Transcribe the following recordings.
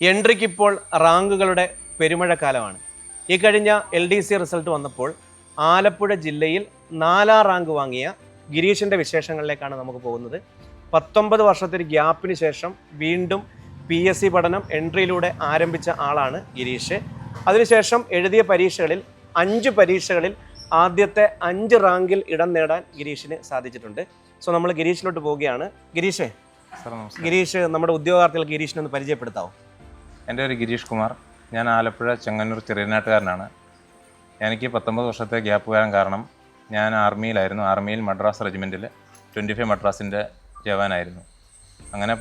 എൻട്രിക്ക് ഇപ്പോൾ റാങ്കുകളുടെ പെരുമഴക്കാലമാണ്. ഈ കഴിഞ്ഞ LDC റിസൾട്ട് വന്നപ്പോൾ ആലപ്പുഴ ജില്ലയിൽ 4ാം റാങ്ക് വാങ്ങിയ ഗിരീഷിൻ്റെ വിശേഷങ്ങളിലേക്കാണ് നമുക്ക് പോകുന്നത്. 19 വർഷത്തെ ഒരു ഗ്യാപ്പിന് ശേഷം വീണ്ടും PSC പഠനം എൻട്രിയിലൂടെ ആരംഭിച്ച ആളാണ് ഗിരീഷ്. അതിനുശേഷം എഴുതിയ പരീക്ഷകളിൽ 5 പരീക്ഷകളിൽ ആദ്യത്തെ 5 റാങ്കിൽ ഇടം നേടാൻ ഗിരീഷിന് സാധിച്ചിട്ടുണ്ട്. സോ നമ്മൾ ഗിരീഷിലോട്ട് പോവുകയാണ്. ഗിരീഷ് നമ്മുടെ ഉദ്യോഗാർത്ഥികൾക്ക് ഗിരീഷിനെ ഒന്ന് പരിചയപ്പെടുത്താവോ? എൻ്റെ പേര് ഗിരീഷ് കുമാർ. ഞാൻ ആലപ്പുഴ ചെങ്ങന്നൂർ ചെറിയനാട്ടുകാരനാണ്. എനിക്ക് 19 വർഷത്തെ ഗ്യാപ്പ് വരാൻ കാരണം ഞാൻ ആർമിയിലായിരുന്നു. ആർമിയിൽ മദ്രാസ് റെജിമെൻറ്റിൽ 25 മദ്രാസിൻ്റെ ജവാനായിരുന്നു. അങ്ങനെ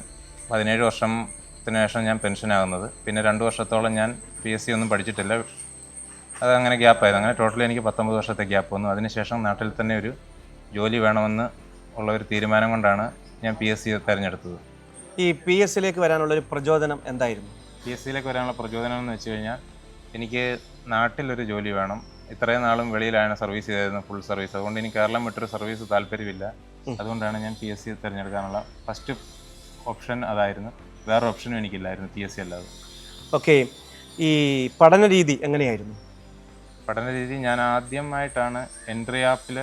17 വർഷത്തിന് ശേഷം ഞാൻ പെൻഷനാകുന്നത്. പിന്നെ 2 വർഷത്തോളം ഞാൻ PSC ഒന്നും പഠിച്ചിട്ടില്ല. അതങ്ങനെ ഗ്യാപ്പായിരുന്നു. അങ്ങനെ ടോട്ടലി എനിക്ക് 19 വർഷത്തെ ഗ്യാപ്പ് വന്നു. അതിനുശേഷം നാട്ടിൽ തന്നെ ഒരു ജോലി വേണമെന്ന് ഉള്ള ഒരു തീരുമാനം കൊണ്ടാണ് ഞാൻ PSC തിരഞ്ഞെടുത്തത്. ഈ PSCയിലേക്ക് വരാനുള്ളൊരു പ്രചോദനം എന്തായിരുന്നു? PSCയിലേക്ക് വരാനുള്ള പ്രചോദനം എന്ന് വെച്ച് കഴിഞ്ഞാൽ എനിക്ക് നാട്ടിലൊരു ജോലി വേണം. ഇത്രയും നാളും വെളിയിലാണ് സർവീസ് ചെയ്തിരുന്നത്, ഫുൾ സർവീസ്. അതുകൊണ്ട് എനിക്ക് കേരളം വിട്ടൊരു സർവീസ് താല്പര്യമില്ല. അതുകൊണ്ടാണ് ഞാൻ PSC തിരഞ്ഞെടുക്കാനുള്ള ഫസ്റ്റ് ഓപ്ഷൻ അതായിരുന്നു. വേറെ ഓപ്ഷനും എനിക്കില്ലായിരുന്നു PSC അല്ലാതെ. ഓക്കെ, ഈ പഠന രീതി എങ്ങനെയായിരുന്നു? പഠന രീതി ഞാൻ ആദ്യമായിട്ടാണ് എൻട്രി ആപ്പിൽ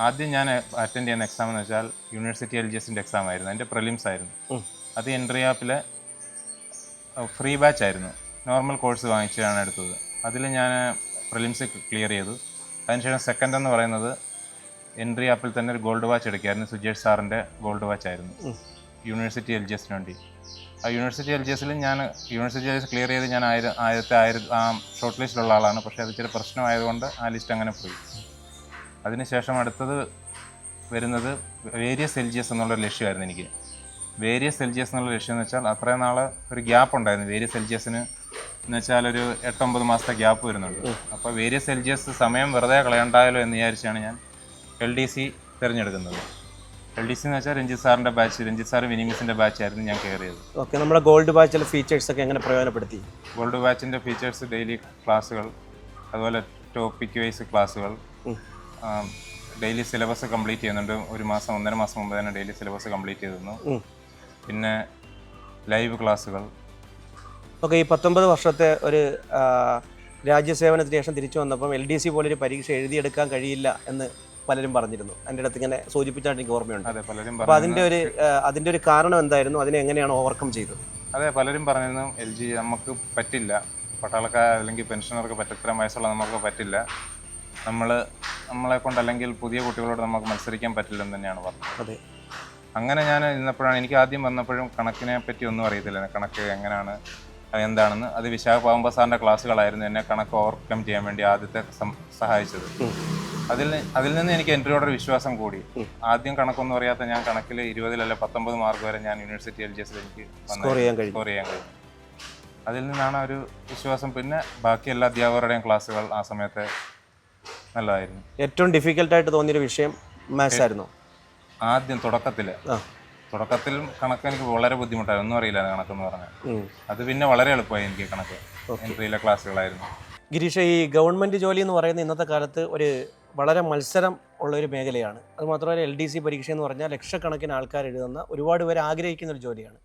ആദ്യം ഞാൻ അറ്റൻഡ് ചെയ്യുന്ന എക്സാം എന്ന് വെച്ചാൽ യൂണിവേഴ്സിറ്റി LGSൻ്റെ എക്സാം ആയിരുന്നു. എൻ്റെ പ്രിലിംസ് ആയിരുന്നു. അത് എൻട്രി ആപ്പിൽ ഫ്രീ ബാച്ച് ആയിരുന്നു. നോർമൽ കോഴ്സ് വാങ്ങിച്ചാണ് എടുത്തത്. അതിൽ ഞാൻ പ്രിലിംസ് ക്ലിയർ ചെയ്തു. അതിനുശേഷം സെക്കൻഡ് എന്ന് പറയുന്നത് എൻട്രി ആപ്പിൽ തന്നെ ഒരു ഗോൾഡ് വാച്ച് എടുക്കുകയായിരുന്നു. സുജേഷ് സാറിൻ്റെ ഗോൾഡ് വാച്ച് ആയിരുന്നു യൂണിവേഴ്സിറ്റി LGSന് വേണ്ടി. ആ യൂണിവേഴ്സിറ്റി LGSൽ ഞാൻ യൂണിവേഴ്സിറ്റി LGS ക്ലിയർ ചെയ്ത് ഞാൻ ആദ്യത്തെ ഷോർട്ട് ലിസ്റ്റിലുള്ള ആളാണ്. പക്ഷേ അത് ഇച്ചിരി പ്രശ്നമായതുകൊണ്ട് ആ ലിസ്റ്റ് അങ്ങനെ പോയി. അതിനുശേഷം അടുത്തത് വരുന്നത് വേരിയസ് LGS എന്നുള്ളൊരു ലക്ഷ്യമായിരുന്നു എനിക്ക്. വേരിയസ് LGS എന്നുള്ള ലക്ഷ്യം എന്ന് വെച്ചാൽ അത്രയും നാൾ ഒരു ഗ്യാപ്പ് ഉണ്ടായിരുന്നു. വേരിയസ് LGSന് എന്ന് വെച്ചാൽ ഒരു 8-9 മാസത്തെ ഗ്യാപ്പ് വരുന്നുണ്ട്. അപ്പോൾ വേരിയസ് LGS സമയം വെറുതെ കളയണ്ടായല്ലോ എന്ന് വിചാരിച്ചാണ് ഞാൻ LDC തിരഞ്ഞെടുക്കുന്നത്. LDC എന്ന് വെച്ചാൽ രഞ്ജിത്ത് സാറിൻ്റെ ബാച്ച്, രഞ്ജിത്ത് സാർ വിനിമിസിൻ്റെ ബാച്ചായിരുന്നു ഞാൻ കയറിയത്. ഓക്കെ, നമ്മുടെ ഗോൾഡ് ബാച്ചിലെ ഫീച്ചേഴ്സ് ഒക്കെ എങ്ങനെ പ്രയോജനപ്പെടുത്തി? ഗോൾഡ് ബാച്ചിൻ്റെ ഫീച്ചേഴ്സ് ഡെയിലി ക്ലാസ്സുകൾ, അതുപോലെ ടോപ്പിക് വൈസ് ക്ലാസ്സുകൾ, ഡെയിലി സിലബസ് കംപ്ലീറ്റ് ചെയ്യുന്നുണ്ട്. 1 മാസം 1.5 മാസം മുമ്പ് തന്നെ ഡെയിലി സിലബസ് കംപ്ലീറ്റ് ചെയ്തിരുന്നു. പിന്നെ ലൈവ് ക്ലാസ്സുകൾ. ഓക്കെ, ഈ 19 വർഷത്തെ ഒരു രാജ്യസേവനത്തിന് ശേഷം തിരിച്ചു വന്നപ്പം LDC പോലൊരു പരീക്ഷ എഴുതിയെടുക്കാൻ കഴിയില്ല എന്ന് പലരും പറഞ്ഞിരുന്നു. എൻ്റെ അടുത്ത് ഇങ്ങനെ സൂചിപ്പിച്ചാണ് എനിക്ക് ഓർമ്മയുണ്ട്. അതെ, പലരും. അപ്പോൾ അതിൻ്റെ ഒരു കാരണം എന്തായിരുന്നു? അതിനെ എങ്ങനെയാണ് ഓവർകം ചെയ്തത്? അതെ, പലരും പറഞ്ഞിരുന്നു നമുക്ക് പറ്റില്ല, പട്ടാളക്കാർ അല്ലെങ്കിൽ പെൻഷനർക്ക് ഇത്രയും വയസ്സുള്ള നമുക്ക് പറ്റില്ല, നമ്മളെ കൊണ്ട് അല്ലെങ്കിൽ പുതിയ കുട്ടികളോട് നമുക്ക് മത്സരിക്കാൻ പറ്റില്ലെന്ന് തന്നെയാണ് പറഞ്ഞത്. അതെ, അങ്ങനെ ഞാൻ ഇന്നപ്പോഴാണ് എനിക്ക് ആദ്യം വന്നപ്പോഴും കണക്കിനെ പറ്റി ഒന്നും അറിയത്തില്ല. കണക്ക് എങ്ങനെയാണ് എന്താണെന്ന്. അത് വിശാഖ സാറിൻ്റെ ക്ലാസ്സുകളായിരുന്നു എന്നെ കണക്ക് ഓവർകം ചെയ്യാൻ വേണ്ടി ആദ്യത്തെ സഹായിച്ചത്. അതിൽ നിന്ന് എനിക്ക് എൻട്രിയോടൊരു വിശ്വാസം കൂടി. ആദ്യം കണക്കൊന്നും അറിയാത്ത ഞാൻ കണക്കിൽ 20 19 മാർക്ക് വരെ ഞാൻ യൂണിവേഴ്സിറ്റി LGSൽ എനിക്ക് സ്കോർ ചെയ്യാൻ കഴിഞ്ഞു. അതിൽ നിന്നാണ് ഒരു വിശ്വാസം. പിന്നെ ബാക്കി എല്ലാ അധ്യാപകരുടെയും ക്ലാസ്സുകൾ ആ സമയത്ത് നല്ലതായിരുന്നു. ഏറ്റവും ഡിഫിക്കൽട്ടായിട്ട് തോന്നിയൊരു വിഷയം മാത്സ് ആയിരുന്നു. ആദ്യം തുടക്കത്തിലും കണക്ക് എനിക്ക് വളരെ ബുദ്ധിമുട്ടായിരുന്നു. ഒന്നും അറിയില്ല കണക്കെന്ന് പറഞ്ഞാൽ. അത് പിന്നെ വളരെ എളുപ്പമായി എനിക്ക് കണക്ക്. എൻട്രിയിലെ ക്ലാസ്സുകളായിരുന്നു. ഗിരീഷ്, ഈ ഗവൺമെൻറ് ജോലി എന്ന് പറയുന്ന ഇന്നത്തെ കാലത്ത് ഒരു വളരെ മത്സരം ഉള്ളൊരു മേഖലയാണ്. അതുമാത്രമല്ല LDC പരീക്ഷ എന്ന് പറഞ്ഞാൽ ലക്ഷക്കണക്കിന് ആൾക്കാർ എഴുതുന്ന, ഒരുപാട് പേര് ആഗ്രഹിക്കുന്ന ഒരു ജോലിയാണ്.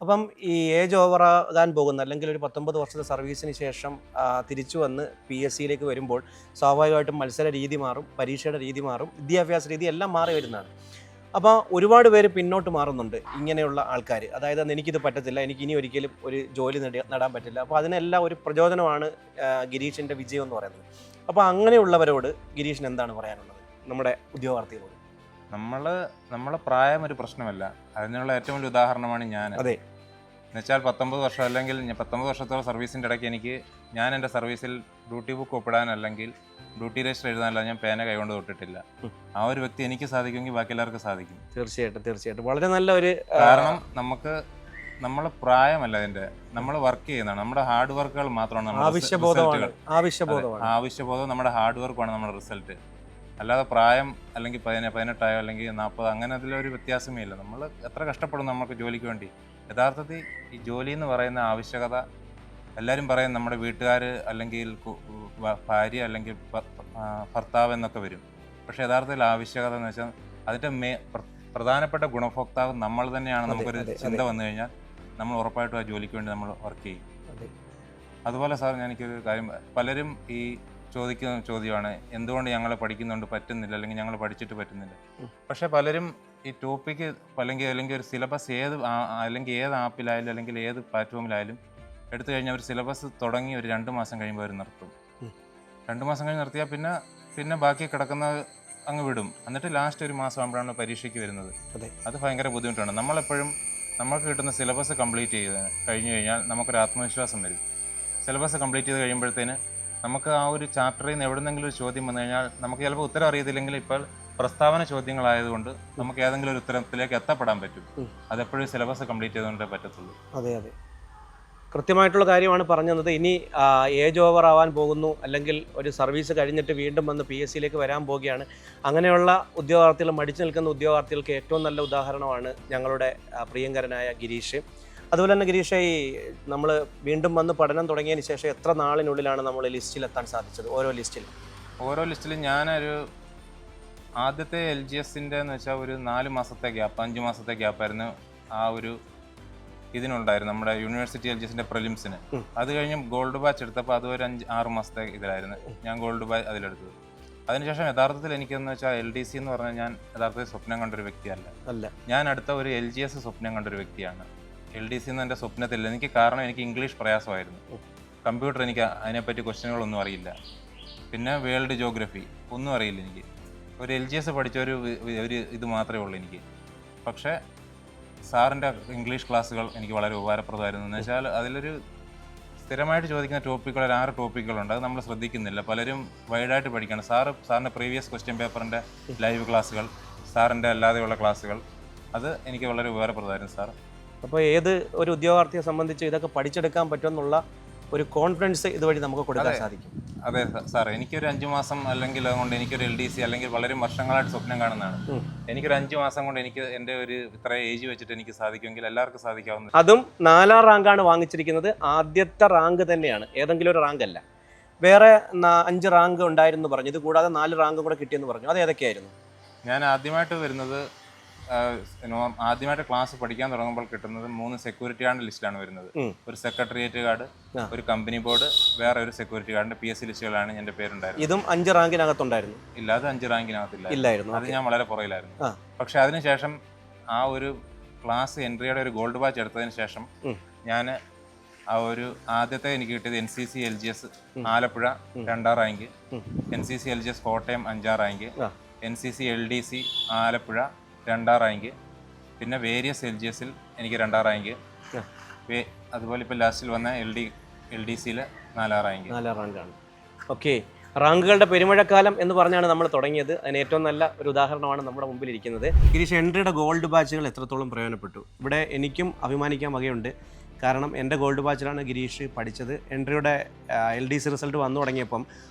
അപ്പം ഈ ഏജ് ഓവറാകാൻ പോകുന്ന, അല്ലെങ്കിൽ ഒരു 19 വർഷത്തെ സർവീസിന് ശേഷം തിരിച്ചു വന്ന് PSCയിലേക്ക് വരുമ്പോൾ സ്വാഭാവികമായിട്ടും മത്സര രീതി മാറും, പരീക്ഷയുടെ രീതി മാറും, വിദ്യാഭ്യാസ രീതി എല്ലാം മാറി വരുന്നതാണ്. അപ്പോൾ ഒരുപാട് പേര് പിന്നോട്ട് മാറുന്നുണ്ട് ഇങ്ങനെയുള്ള ആൾക്കാർ. അതായത് എനിക്കിത് പറ്റത്തില്ല, എനിക്ക് ഇനി ഒരിക്കലും ഒരു ജോലി നേടാൻ പറ്റില്ല. അപ്പോൾ അതിനെല്ലാം ഒരു പ്രചോദനമാണ് ഗിരീഷിൻ്റെ വിജയം എന്ന് പറയുന്നത്. അപ്പോൾ അങ്ങനെയുള്ളവരോട് ഗിരീഷിന് എന്താണ് പറയാനുള്ളത്, നമ്മുടെ ഉദ്യോഗാർത്ഥികളോട്? നമ്മളെ പ്രായം ഒരു പ്രശ്നമല്ല. അതിനുള്ള ഏറ്റവും വലിയ ഉദാഹരണമാണ് ഞാൻ. അതെ, എന്നുവെച്ചാൽ 19 വർഷം അല്ലെങ്കിൽ 19 വർഷത്തോളം സർവീസിൻ്റെ ഇടയ്ക്ക് ഞാൻ എൻ്റെ സർവീസിൽ ഡ്യൂട്ടി ബുക്ക് ഒപ്പിടാൻ അല്ലെങ്കിൽ ഡ്യൂട്ടി രജിസ്റ്റർ എഴുതാനല്ല ഞാൻ പേന കൈകൊണ്ട് തൊട്ടിട്ടില്ല. ആ ഒരു വ്യക്തി എനിക്ക് സാധിക്കുമെങ്കിൽ ബാക്കി എല്ലാവർക്കും സാധിക്കും. തീർച്ചയായിട്ടും വളരെ നല്ല ഒരു കാരണം നമ്മൾ പ്രായമല്ല അതിൻ്റെ, നമ്മൾ വർക്ക് ചെയ്യുന്നതാണ്. നമ്മുടെ ഹാർഡ് വർക്കുകൾ മാത്രമാണ് ആവശ്യബോധം, നമ്മുടെ ഹാർഡ് വർക്കാണ് നമ്മുടെ റിസൾട്ട്. അല്ലാതെ പ്രായം അല്ലെങ്കിൽ 18 അല്ലെങ്കിൽ 40 അങ്ങനെ അതിലൊരു വ്യത്യാസമേ ഇല്ല. നമ്മൾ എത്ര കഷ്ടപ്പെടും നമുക്ക് ജോലിക്ക് വേണ്ടി. യഥാർത്ഥത്തിൽ ഈ ജോലി എന്ന് പറയുന്ന ആവശ്യകത എല്ലാവരും പറയും നമ്മുടെ വീട്ടുകാർ അല്ലെങ്കിൽ ഭാര്യ അല്ലെങ്കിൽ ഭർത്താവ് എന്നൊക്കെ വരും. പക്ഷേ യഥാർത്ഥത്തിൽ ആവശ്യകത എന്ന് വെച്ചാൽ അതിൻ്റെ പ്രധാനപ്പെട്ട ഗുണഭോക്താവ് നമ്മൾ തന്നെയാണ്. നമുക്കൊരു ചിന്ത വന്നു കഴിഞ്ഞാൽ നമ്മൾ ഉറപ്പായിട്ടും ആ ജോലിക്ക് വേണ്ടി നമ്മൾ വർക്ക് ചെയ്യും. അതെ. അതുപോലെ സാർ എനിക്കൊരു കാര്യം, പലരും ഈ ചോദിക്കുന്ന ചോദ്യമാണ് എന്തുകൊണ്ട് ഞങ്ങൾ പഠിക്കുന്നുണ്ട് പറ്റുന്നില്ല, അല്ലെങ്കിൽ ഞങ്ങൾ പഠിച്ചിട്ട് പറ്റുന്നില്ല. പക്ഷേ പലരും ഈ ടോപ്പിക്ക് അല്ലെങ്കിൽ ഒരു സിലബസ് അല്ലെങ്കിൽ ഏത് ആപ്പിലായാലും അല്ലെങ്കിൽ ഏത് പ്ലാറ്റ്ഫോമിലായാലും എടുത്തു കഴിഞ്ഞാൽ ഒരു സിലബസ് തുടങ്ങി ഒരു 2 മാസം കഴിയുമ്പോൾ അവർ നിർത്തും. 2 മാസം കഴിഞ്ഞ് നിർത്തിയാൽ പിന്നെ ബാക്കി കിടക്കുന്ന അങ്ങ് വിടും. എന്നിട്ട് ലാസ്റ്റ് ഒരു മാസം ആകുമ്പോഴാണ് പരീക്ഷയ്ക്ക് വരുന്നത്. അത് ഭയങ്കര ബുദ്ധിമുട്ടാണ്. നമ്മളെപ്പോഴും നമുക്ക് കിട്ടുന്ന സിലബസ് കംപ്ലീറ്റ് കഴിഞ്ഞ് കഴിഞ്ഞാൽ നമുക്കൊരു ആത്മവിശ്വാസം വരും. സിലബസ് കംപ്ലീറ്റ് ചെയ്ത് കഴിയുമ്പോഴത്തേന് നമുക്ക് ആ ഒരു ചാപ്റ്ററിൽ നിന്ന് എവിടെന്നെങ്കിലും ഒരു ചോദ്യം വന്നു കഴിഞ്ഞാൽ നമുക്ക് ചിലപ്പോൾ ഉത്തരം അറിയത്തില്ലെങ്കിൽ ഇപ്പോൾ പ്രസ്താവന ചോദ്യങ്ങളായതുകൊണ്ട് നമുക്ക് ഏതെങ്കിലും ഒരു ഉത്തരത്തിലേക്ക് എത്തപ്പെടാൻ പറ്റും. അതെപ്പോഴും സിലബസ് കംപ്ലീറ്റ് ചെയ്തുകൊണ്ടേ പറ്റത്തുള്ളൂ. അതെ അതെ, കൃത്യമായിട്ടുള്ള കാര്യമാണ് പറഞ്ഞു തന്നത്. ഇനി ഏജ് ഓവർ ആവാൻ പോകുന്നു, അല്ലെങ്കിൽ ഒരു സർവീസ് കഴിഞ്ഞിട്ട് വീണ്ടും വന്ന് PSCയിലേക്ക് വരാൻ പോവുകയാണ്. അങ്ങനെയുള്ള ഉദ്യോഗാർത്ഥികൾ, മടിച്ചു നിൽക്കുന്ന ഉദ്യോഗാർത്ഥികൾക്ക് ഏറ്റവും നല്ല ഉദാഹരണമാണ് ഞങ്ങളുടെ പ്രിയങ്കരനായ ഗിരീഷ്. അതുപോലെ തന്നെ ഗിരീഷ്, ഈ നമ്മൾ വീണ്ടും വന്ന് പഠനം തുടങ്ങിയതിന് ശേഷം എത്ര നാളിനുള്ളിലാണ് നമ്മൾ ലിസ്റ്റിലെത്താൻ സാധിച്ചത്? ഓരോ ലിസ്റ്റിലും ഞാനൊരു ആദ്യത്തെ LGSൻ്റെ എന്ന് വെച്ചാൽ ഒരു 4 മാസത്തെ ഗ്യാപ്പ്, 5 മാസത്തെ ഗ്യാപ്പായിരുന്നു ആ ഒരു ഇതിനുണ്ടായിരുന്നു നമ്മുടെ യൂണിവേഴ്സിറ്റി LGSൻ്റെ പ്രിലിംസിന്. അത് കഴിഞ്ഞ് ഗോൾഡ് ബാച്ച് എടുത്തപ്പോൾ അത് ഒരു 5-6 മാസത്തെ ഇതിലായിരുന്നു ഞാൻ ഗോൾഡ് ബാച്ച് അതിലെടുത്തത്. അതിനുശേഷം യഥാർത്ഥത്തിൽ എനിക്കെന്ന് വെച്ചാൽ LDC എന്ന് പറഞ്ഞാൽ ഞാൻ യഥാർത്ഥത്തിൽ സ്വപ്നം കണ്ടൊരു വ്യക്തിയല്ല. ഞാൻ അടുത്ത ഒരു LGS സ്വപ്നം കണ്ടൊരു വ്യക്തിയാണ്. LDC എന്ന് എൻ്റെ സ്വപ്നത്തില്ല. എനിക്ക് കാരണം എനിക്ക് ഇംഗ്ലീഷ് പ്രയാസമായിരുന്നു. കമ്പ്യൂട്ടർ എനിക്ക് അതിനെപ്പറ്റി ക്വസ്റ്റ്യനുകളൊന്നും അറിയില്ല. പിന്നെ വേൾഡ് ജോഗ്രഫി ഒന്നും അറിയില്ല എനിക്ക്. ഒരു LGS പഠിച്ച ഒരു ഇത് മാത്രമേ ഉള്ളൂ എനിക്ക്. പക്ഷേ സാറിൻ്റെ ഇംഗ്ലീഷ് ക്ലാസ്സുകൾ എനിക്ക് വളരെ ഉപകാരപ്രദമായിരുന്നു. എന്ന് വെച്ചാൽ അതിലൊരു സ്ഥിരമായിട്ട് ചോദിക്കുന്ന ടോപ്പിക്കുകൾ 6 ടോപ്പിക്കുകളുണ്ട്. അത് നമ്മൾ ശ്രദ്ധിക്കുന്നില്ല. പലരും വൈഡായിട്ട് പഠിക്കണം. സാറിൻ്റെ പ്രീവിയസ് ക്വസ്റ്റ്യൻ പേപ്പറിൻ്റെ ലൈവ് ക്ലാസ്സുകൾ, സാറിൻ്റെ അല്ലാതെയുള്ള ക്ലാസ്സുകൾ, അത് എനിക്ക് വളരെ ഉപകാരപ്രദമായിരുന്നു സാർ. അപ്പോൾ ഏത് ഒരു ഉദ്യോഗാർത്ഥിയെ സംബന്ധിച്ച് ഇതൊക്കെ പഠിച്ചെടുക്കാൻ പറ്റുമെന്നുള്ള ഒരു കോൺഫിഡൻസ് ഇതുവഴി നമുക്ക് കൊടുക്കാൻ സാധിക്കും. അതെ സാർ, എനിക്കൊരു 5 മാസം അല്ലെങ്കിൽ അതുകൊണ്ട് എനിക്കൊരു LDC അല്ലെങ്കിൽ വളരെ വർഷങ്ങളായിട്ട് സ്വപ്നം കാണുന്നതാണ്. എനിക്കൊരു 5 മാസം കൊണ്ട് എനിക്ക് എൻ്റെ ഒരു ഇത്ര ഏജ് വെച്ചിട്ട് എനിക്ക് സാധിക്കുമെങ്കിൽ എല്ലാവർക്കും സാധിക്കാവുന്ന. അതും 4ാം റാങ്കാണ് വാങ്ങിച്ചിരിക്കുന്നത്. ആദ്യത്തെ റാങ്ക് തന്നെയാണ്, ഏതെങ്കിലും ഒരു റാങ്ക് അല്ല. വേറെ 5 റാങ്ക് ഉണ്ടായിരുന്നു പറഞ്ഞു, ഇത് കൂടാതെ 4 റാങ്ക് കൂടെ കിട്ടിയെന്ന് പറഞ്ഞു. അത് ഏതൊക്കെയായിരുന്നു? ഞാൻ ആദ്യമായിട്ട് വരുന്നത്, ആദ്യമായിട്ട് ക്ലാസ് പഠിക്കാൻ തുടങ്ങുമ്പോൾ കിട്ടുന്നത് 3 സെക്യൂരിറ്റി ഗാർഡ് ലിസ്റ്റിലാണ് വരുന്നത്. ഒരു സെക്രട്ടേറിയറ്റ് ഗാർഡ്, ഒരു കമ്പനി ബോർഡ്, വേറെ ഒരു സെക്യൂരിറ്റി ഗാർഡിന്റെ PSC ലിസ്റ്റുകളാണ് എൻ്റെ പേരുണ്ടായിരുന്നത്. ഇതും 5 റാങ്കിനകത്തുണ്ടായിരുന്നു? ഇല്ല, അത് 5 റാങ്കിനകത്തില്ലായിരുന്നു. അത് ഞാൻ വളരെ പുറകിലായിരുന്നു. പക്ഷെ അതിനുശേഷം ആ ഒരു ക്ലാസ് എൻട്രിയുടെ ഒരു ഗോൾഡ് ബാച്ച് എടുത്തതിന് ശേഷം ഞാൻ ആ ഒരു ആദ്യത്തെ എനിക്ക് കിട്ടിയത് NCC LGS Alappuzha 2ാം rank, NCC LGS Kottayam 5ാം rank, NCC LDC Alappuzha 2ാം rank, പിന്നെ വേരിയസ് LGSൽ എനിക്ക് 2ാം റാങ്ക്, അതുപോലെ ഇപ്പോൾ ലാസ്റ്റിൽ വന്ന LDCയിൽ 4ാം റാങ്കാണ്. ഓക്കെ, റാങ്കുകളുടെ പെരുമഴക്കാലം എന്ന് പറഞ്ഞാണ് നമ്മൾ തുടങ്ങിയത്. അതിന് ഏറ്റവും നല്ല ഒരു ഉദാഹരണമാണ് നമ്മുടെ മുമ്പിലിരിക്കുന്നത്. ഗിരീഷ്, എൻട്രിയുടെ ഗോൾഡ് ബാച്ചുകൾ എത്രത്തോളം പ്രയോജനപ്പെട്ടു? ഇവിടെ എനിക്കും അഭിമാനിക്കാൻ വകയുണ്ട്. കാരണം എൻ്റെ ഗോൾഡ് ബാച്ചിലാണ് ഗിരീഷ് പഠിച്ചത്. എൻട്രിയുടെ LDC റിസൾട്ട് വന്നു തുടങ്ങിയപ്പം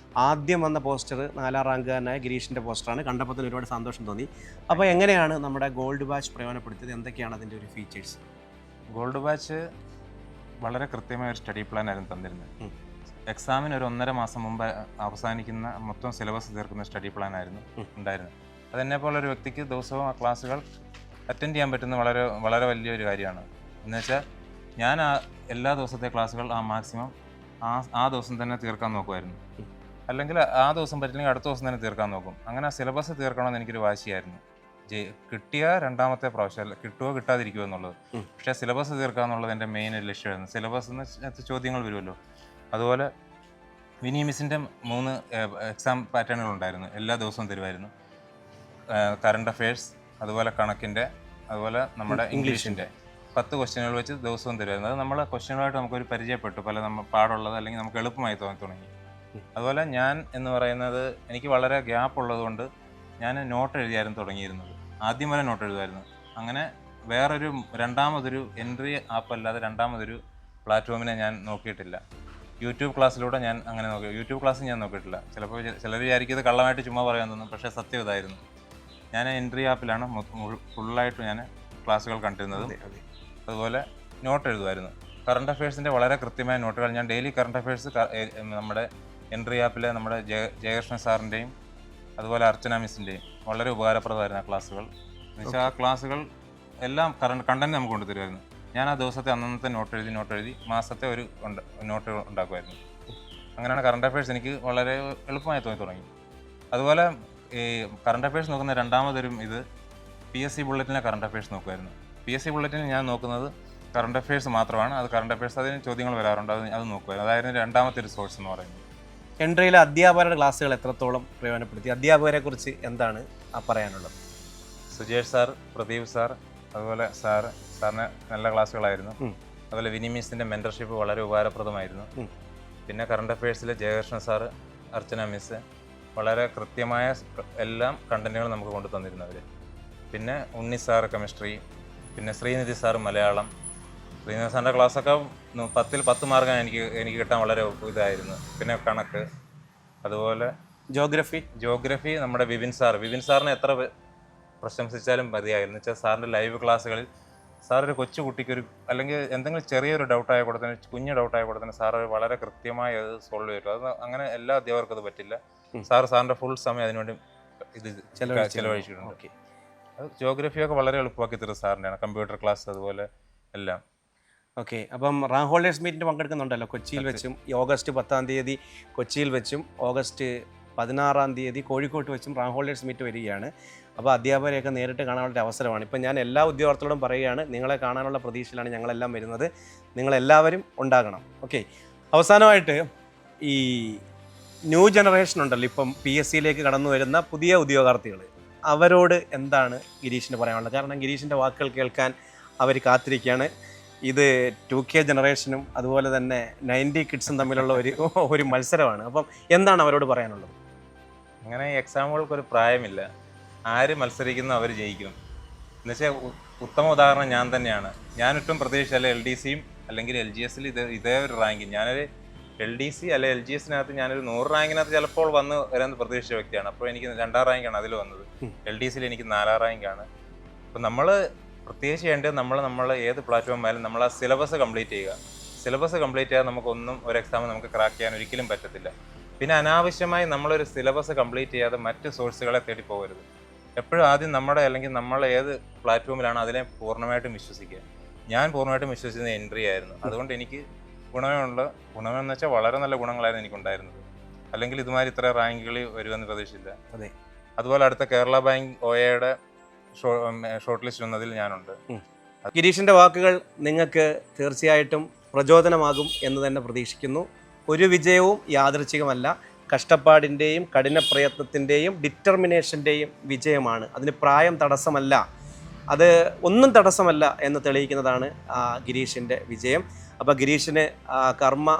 ആദ്യം വന്ന പോസ്റ്റർ 4ാം റാങ്കുകാരനായ ഗിരീഷിൻ്റെ പോസ്റ്ററാണ്. കണ്ടപ്പോൾ തന്നെ ഒരുപാട് സന്തോഷം തോന്നി. അപ്പോൾ എങ്ങനെയാണ് നമ്മുടെ ഗോൾഡ് ബാച്ച് പ്രയോജനപ്പെടുത്തിയത്? എന്തൊക്കെയാണ് അതിൻ്റെ ഒരു ഫീച്ചേഴ്സ്? ഗോൾഡ് ബാച്ച് വളരെ കൃത്യമായ ഒരു സ്റ്റഡി പ്ലാൻ ആയിരുന്നു തന്നിരുന്നത്. എക്സാമിന് ഒരു 1.5 മാസം മുമ്പ് അവസാനിക്കുന്ന മൊത്തം സിലബസ് തീർക്കുന്ന സ്റ്റഡി പ്ലാൻ ആയിരുന്നു ഉണ്ടായിരുന്നത്. അതെന്നെപ്പോലൊരു വ്യക്തിക്ക് ദിവസവും ആ ക്ലാസ്സുകൾ അറ്റൻഡ് ചെയ്യാൻ പറ്റുന്ന വളരെ വളരെ വലിയൊരു കാര്യമാണ്. എന്നുവെച്ചാൽ ഞാൻ എല്ലാ ദിവസത്തെ ക്ലാസ്സുകൾ മാക്സിമം ആ ദിവസം തന്നെ തീർക്കാൻ നോക്കുമായിരുന്നു. അല്ലെങ്കിൽ ആ ദിവസം പറ്റില്ലെങ്കിൽ അടുത്ത ദിവസം തന്നെ തീർക്കാൻ നോക്കും. അങ്ങനെ സിലബസ് തീർക്കണമെന്ന് എനിക്കൊരു വാശിയായിരുന്നു. കിട്ടിയ 2ാമത്തെ പ്രാവശ്യം, കിട്ടുമോ കിട്ടാതിരിക്കുമോ എന്നുള്ളത്. പക്ഷേ സിലബസ് തീർക്കുക എന്നുള്ളത് എൻ്റെ മെയിൻ ലക്ഷ്യമായിരുന്നു. സിലബസ് എന്ന് ചോദ്യങ്ങൾ വരുമല്ലോ. അതുപോലെ വിനി മിസ്സിൻ്റെ 3 എക്സാം പാറ്റേണുകൾ ഉണ്ടായിരുന്നു. എല്ലാ ദിവസവും തരുമായിരുന്നു. കറണ്ട് അഫയേഴ്സ്, അതുപോലെ കണക്കിൻ്റെ, അതുപോലെ നമ്മുടെ ഇംഗ്ലീഷിൻ്റെ 10 ക്വസ്റ്റ്യനുകൾ വെച്ച് ദിവസവും തരുമായിരുന്നു. അത് നമ്മൾ ക്വസ്റ്റ്യനുകളായിട്ട് നമുക്കൊരു പരിചയപ്പെട്ടു. പല നമ്മൾ പാടുള്ളത് അല്ലെങ്കിൽ നമുക്ക് എളുപ്പമായി തുടങ്ങി. അതുപോലെ ഞാൻ എന്ന് പറയുന്നത് എനിക്ക് വളരെ ഗ്യാപ്പ് ഉള്ളതുകൊണ്ട് ഞാൻ നോട്ട് എഴുതിയായിരുന്നു തുടങ്ങിയിരുന്നത്. ആദ്യം വരെ നോട്ട് എഴുതുമായിരുന്നു. അങ്ങനെ വേറൊരു 2ാമതൊരു എൻട്രി ആപ്പ് അല്ലാതെ 2ാമതൊരു പ്ലാറ്റ്ഫോമിനെ ഞാൻ നോക്കിയിട്ടില്ല. യൂട്യൂബ് ക്ലാസ്സിലൂടെ ഞാൻ അങ്ങനെ നോക്കി. യൂട്യൂബ് ക്ലാസ് ഞാൻ നോക്കിയിട്ടില്ല. ചിലപ്പോൾ ചിലർ വിചാരിക്കുന്നത് കള്ളമായിട്ട് ചുമ്മാ പറയാൻ തോന്നും. പക്ഷേ സത്യം ഇതായിരുന്നു. ഞാൻ എൻട്രി ആപ്പിലാണ് ഫുള്ളായിട്ട് ഞാൻ ക്ലാസ്സുകൾ കണ്ടിരുന്നതും. അതുപോലെ നോട്ട് എഴുതുമായിരുന്നു. കറണ്ട് അഫയേഴ്സിൻ്റെ വളരെ കൃത്യമായ നോട്ടുകൾ ഞാൻ ഡെയിലി കറണ്ട് അഫയേഴ്സ് നമ്മുടെ എൻട്രി ആപ്പിലെ നമ്മുടെ ജയകൃഷ്ണൻ സാറിൻ്റെയും അതുപോലെ അർച്ചന മിസ്സിൻ്റെയും വളരെ ഉപകാരപ്രദമായിരുന്നു ആ ക്ലാസ്സുകൾ. എന്നുവെച്ചാൽ ആ ക്ലാസ്സുകൾ എല്ലാം കണ്ടന്റ് നമുക്ക് കൊണ്ടുതരുമായിരുന്നു. ഞാൻ ആ ദിവസത്തെ അന്നത്തെ നോട്ട് എഴുതി മാസത്തെ ഒരു നോട്ട് ഉണ്ടാക്കുമായിരുന്നു. അങ്ങനെയാണ് കറണ്ട് അഫയേഴ്സ് എനിക്ക് വളരെ എളുപ്പമായി തോന്നി തുടങ്ങി. അതുപോലെ ഈ കറണ്ട് അഫയേഴ്സ് നോക്കുന്ന രണ്ടാമതൊരു ഇത് PSC ബുള്ളറ്റിനെ കറണ്ട് അഫയേഴ്സ് നോക്കുമായിരുന്നു. PSC ബുള്ളറ്റിന് ഞാൻ നോക്കുന്നത് കറണ്ട് അഫയേഴ്സ് മാത്രമാണ്. അത് കറണ്ട് അഫയേഴ്സ് അതിന് ചോദ്യങ്ങൾ വരാറുണ്ട്, അത് നോക്കുമായിരുന്നു. അതായിരുന്നു രണ്ടാമത്തെ ഒരു സോഴ്സ് എന്ന് പറയുന്നത്. എൻട്രിയിലെ അധ്യാപകരുടെ ക്ലാസ്സുകൾ എത്രത്തോളം പ്രയോജനപ്പെടുത്തി? അധ്യാപകരെ കുറിച്ച് എന്താണ് പറയാനുള്ളത്? സുജേഷ് സാർ, പ്രദീപ് സാർ, അതുപോലെ സാറിന് നല്ല ക്ലാസ്സുകളായിരുന്നു. അതുപോലെ വിനി മിസ്സിൻ്റെ മെൻറ്റർഷിപ്പ് വളരെ ഉപകാരപ്രദമായിരുന്നു. പിന്നെ കറണ്ട് അഫയേഴ്സിൽ ജയകൃഷ്ണൻ സാറ്, അർച്ചന മിസ് വളരെ കൃത്യമായ എല്ലാം കണ്ടന്റുകൾ നമുക്ക് കൊണ്ടു തന്നിരുന്നവർ. പിന്നെ ഉണ്ണി സാറ് കെമിസ്ട്രി, പിന്നെ ശ്രീനിധി സാറ് മലയാളം. ശ്രീനിധി സാറിൻ്റെ ക്ലാസ്സൊക്കെ 10ൽ 10 മാർക്കാണ് എനിക്ക് കിട്ടാൻ വളരെ ഇതായിരുന്നു. പിന്നെ കണക്ക്, അതുപോലെ ജോഗ്രഫി നമ്മുടെ വിപിൻ സാറിനെ എത്ര പ്രശംസിച്ചാലും മതിയായിരുന്നു. വെച്ചാൽ സാറിൻ്റെ ലൈവ് ക്ലാസ്സുകളിൽ സാറൊരു കൊച്ചു കുട്ടിക്കൊരു അല്ലെങ്കിൽ എന്തെങ്കിലും ചെറിയൊരു ഡൗട്ടായ കൂടെ തന്നെ, കുഞ്ഞ് ഡൗട്ടായ കൂടെ തന്നെ സാറ് വളരെ കൃത്യമായി അത് സോൾവ് ചെയ്തു. അത് അങ്ങനെ എല്ലാ അധ്യാപകർക്കും അത് പറ്റില്ല. സാറിൻ്റെ ഫുൾ സമയം അതിനുവേണ്ടി ഇത് ചെലവഴിച്ചിട്ടുണ്ട്. അത് ജോഗ്രഫിയൊക്കെ വളരെ എളുപ്പമാക്കി തരും സാറിൻ്റെയാണ്. കമ്പ്യൂട്ടർ ക്ലാസ് അതുപോലെ എല്ലാം. ഓക്കെ, അപ്പം റാങ്ക് ഹോൾഡേഴ്സ് മീറ്റിന് പങ്കെടുക്കുന്നുണ്ടല്ലോ കൊച്ചിയിൽ വെച്ചും. ഓഗസ്റ്റ് 10-ാം തീയതി കൊച്ചിയിൽ വെച്ചും ഓഗസ്റ്റ് 16-ാം തീയതി കോഴിക്കോട്ട് വെച്ചും റാങ്ക് ഹോൾഡേഴ്സ് മീറ്റ് വരികയാണ്. അപ്പോൾ അധ്യാപകരെയൊക്കെ നേരിട്ട് കാണാനുള്ള അവസരമാണ്. ഇപ്പം ഞാൻ എല്ലാ ഉദ്യോഗാർത്ഥികളോടും പറയുകയാണ്, നിങ്ങളെ കാണാനുള്ള പ്രതീക്ഷയിലാണ് ഞങ്ങളെല്ലാം വരുന്നത്. നിങ്ങളെല്ലാവരും ഉണ്ടാകണം. ഓക്കെ, അവസാനമായിട്ട് ഈ ന്യൂ ജനറേഷൻ ഉണ്ടല്ലോ, ഇപ്പം PSCയിലേക്ക് കടന്നു വരുന്ന പുതിയ ഉദ്യോഗാർത്ഥികൾ, അവരോട് എന്താണ് ഗിരീഷിന് പറയാനുള്ളത്? കാരണം ഗിരീഷിൻ്റെ വാക്കുകൾ കേൾക്കാൻ അവർ കാത്തിരിക്കുകയാണ്. ഇത് 2K ജനറേഷനും അതുപോലെ തന്നെ 90 കിഡ്സും തമ്മിലുള്ള ഒരു മത്സരമാണ്. അപ്പം എന്താണ് അവരോട് പറയാനുള്ളത്? അങ്ങനെ എക്സാമുകൾക്കൊരു പ്രായമില്ല. ആര് മത്സരിക്കുന്നു അവർ ജയിക്കും. എന്നുവെച്ചാൽ ഉത്തമ ഉദാഹരണം ഞാൻ തന്നെയാണ്. ഞാനൊട്ടും പ്രതീക്ഷിച്ചല്ല LDCയും അല്ലെങ്കിൽ LGSൽ ഇതേ ഒരു റാങ്ക്. ഞാനൊരു LDC അല്ലെ LGSനകത്ത് ഞാനൊരു 100 റാങ്കിനകത്ത് ചിലപ്പോൾ വരാൻ പ്രതീക്ഷിച്ച വ്യക്തിയാണ്. അപ്പോൾ എനിക്ക് 2ാം റാങ്കാണ് അതിൽ വന്നത്. LDCയിൽ എനിക്ക് 4ാം റാങ്കാണ്. അപ്പോൾ നമ്മൾ പ്രത്യേകിച്ച് ചെയ്യേണ്ടത് നമ്മൾ ഏത് പ്ലാറ്റ്ഫോം ആയാലും നമ്മൾ ആ സിലബസ് കംപ്ലീറ്റ് ചെയ്യുക. സിലബസ് കംപ്ലീറ്റ് ചെയ്യാതെ നമുക്കൊന്നും ഒരു എക്സാം നമുക്ക് ക്രാക്ക് ചെയ്യാൻ ഒരിക്കലും പറ്റത്തില്ല. പിന്നെ അനാവശ്യമായി നമ്മളൊരു സിലബസ് കംപ്ലീറ്റ് ചെയ്യാതെ മറ്റ് സോഴ്സുകളെ തേടി പോകരുത്. എപ്പോഴും ആദ്യം അല്ലെങ്കിൽ നമ്മൾ ഏത് പ്ലാറ്റ്ഫോമിലാണ് അതിനെ പൂർണ്ണമായിട്ടും വിശ്വസിക്കുക. ഞാൻ പൂർണ്ണമായിട്ടും വിശ്വസിക്കുന്നത് എൻട്രി ആയിരുന്നു. അതുകൊണ്ട് എനിക്ക് ഗുണമെന്ന് വെച്ചാൽ വളരെ നല്ല ഗുണങ്ങളായിരുന്നു എനിക്കുണ്ടായിരുന്നത്. അല്ലെങ്കിൽ ഇതുമാതിരി ഇത്ര റാങ്കുകളിൽ വരുമെന്ന് പ്രതീക്ഷിച്ചില്ല. അതെ, അതുപോലെ അടുത്ത കേരള ബാങ്ക് OAയുടെ ഷോർട്ട് ലിസ്റ്റ് വന്നതിൽ ഞാനുണ്ട്. ഗിരീഷിൻ്റെ വാക്കുകൾ നിങ്ങൾക്ക് തീർച്ചയായിട്ടും പ്രചോദനമാകും എന്ന് തന്നെ പ്രതീക്ഷിക്കുന്നു. ഒരു വിജയവും യാദൃച്ഛികമല്ല, കഷ്ടപ്പാടിൻ്റെയും കഠിന പ്രയത്നത്തിൻ്റെയും ഡിറ്റർമിനേഷൻ്റെയും വിജയമാണ്. അതിന് പ്രായം തടസ്സമല്ല, അത് ഒന്നും തടസ്സമല്ല എന്ന് തെളിയിക്കുന്നതാണ് ഗിരീഷിൻ്റെ വിജയം. അപ്പോൾ ഗിരീഷിന് കർമ്മ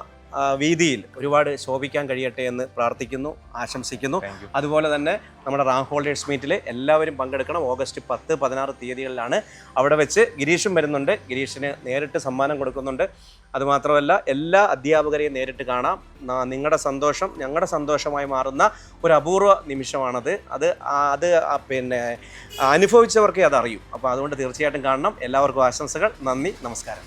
വീതിയിൽ ഒരുപാട് ശോഭിക്കാൻ കഴിയട്ടെ എന്ന് പ്രാർത്ഥിക്കുന്നു, ആശംസിക്കുന്നു. അതുപോലെ തന്നെ നമ്മുടെ റാങ്ക് ഹോൾഡേഴ്സ് മീറ്റിൽ എല്ലാവരും പങ്കെടുക്കണം. ഓഗസ്റ്റ് 10, 16 തീയതികളിലാണ്. അവിടെ വെച്ച് ഗിരീഷും വരുന്നുണ്ട്. ഗിരീഷിന് നേരിട്ട് സമ്മാനം കൊടുക്കുന്നുണ്ട്. അതുമാത്രമല്ല, എല്ലാ അധ്യാപകരെയും നേരിട്ട് കാണാം. നിങ്ങളുടെ സന്തോഷം ഞങ്ങളുടെ സന്തോഷമായി മാറുന്ന ഒരു അപൂർവ നിമിഷമാണത്. അത് പിന്നെ അനുഭവിച്ചവർക്കേ അതറിയൂ. അപ്പോൾ അതുകൊണ്ട് തീർച്ചയായിട്ടും കാണണം. എല്ലാവർക്കും ആശംസകൾ. നന്ദി, നമസ്കാരം.